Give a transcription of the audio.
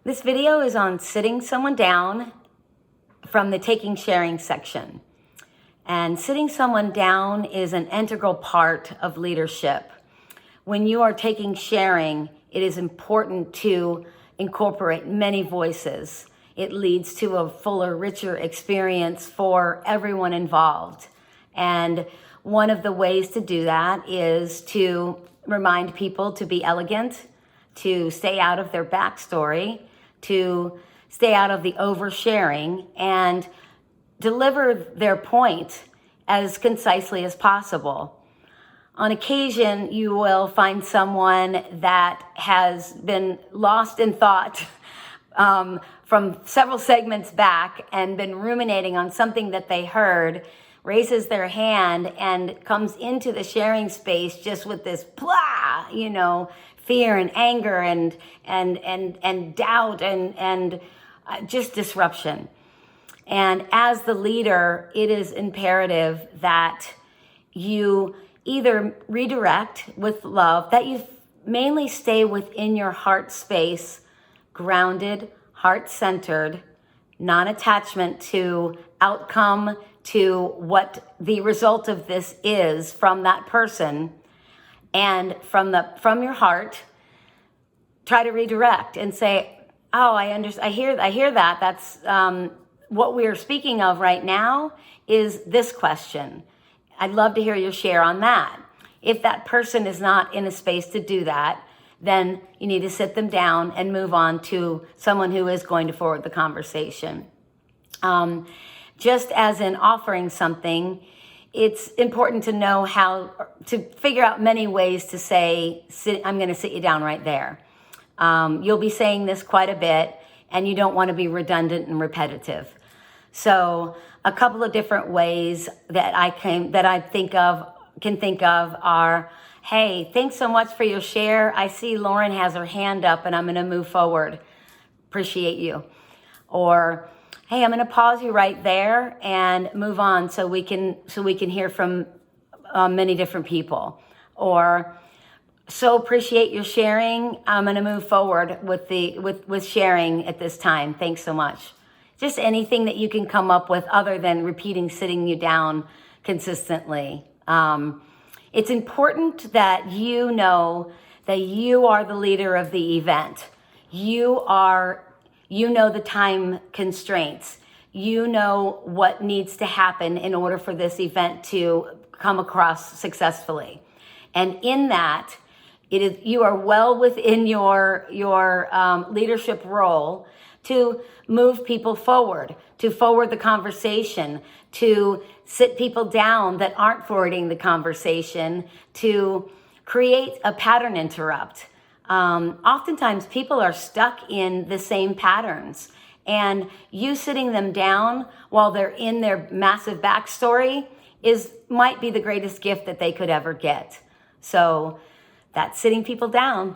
This video is on sitting someone down from the taking sharing section. And sitting someone down is an integral part of leadership. When you are taking sharing, it is important to incorporate many voices. It leads to a fuller, richer experience for everyone involved. And one of the ways to do that is to remind people to be elegant, to stay out of their backstory, to stay out of the oversharing, and deliver their point as concisely as possible. On occasion, you will find someone that has been lost in thought from several segments back and been ruminating on something that they heard, raises their hand and comes into the sharing space just with this blah, fear and anger and doubt and just disruption. And as the leader, it is imperative that you either redirect with love, that you mainly stay within your heart space, grounded, heart-centered, non-attachment to outcome, to what the result of this is from that person. And from your heart, try to redirect and say, "Oh, I hear that. That's what we are speaking of right now is this question. I'd love to hear your share on that." If that person is not in a space to do that, then you need to sit them down and move on to someone who is going to forward the conversation. Just as in offering something, it's important to know how to figure out many ways to say, "I'm going to sit you down right there." You'll be saying this quite a bit, and you don't want to be redundant and repetitive. So a couple of different ways that I can think of are, "Hey, thanks so much for your share. I see Lauren has her hand up, and I'm going to move forward. Appreciate you." Or, "Hey, I'm going to pause you right there and move on so we can hear from many different people." Or, "So appreciate your sharing. I'm going to move forward with sharing at this time. Thanks so much." Just anything that you can come up with other than repeating sitting you down consistently. It's important that you know that you are the leader of the event. You know the time constraints. You know what needs to happen in order for this event to come across successfully. And in that, you are well within your leadership role to move people forward, to forward the conversation, to sit people down that aren't forwarding the conversation, to create a pattern interrupt. Oftentimes people are stuck in the same patterns, and you sitting them down while they're in their massive backstory might be the greatest gift that they could ever get. So that's sitting people down.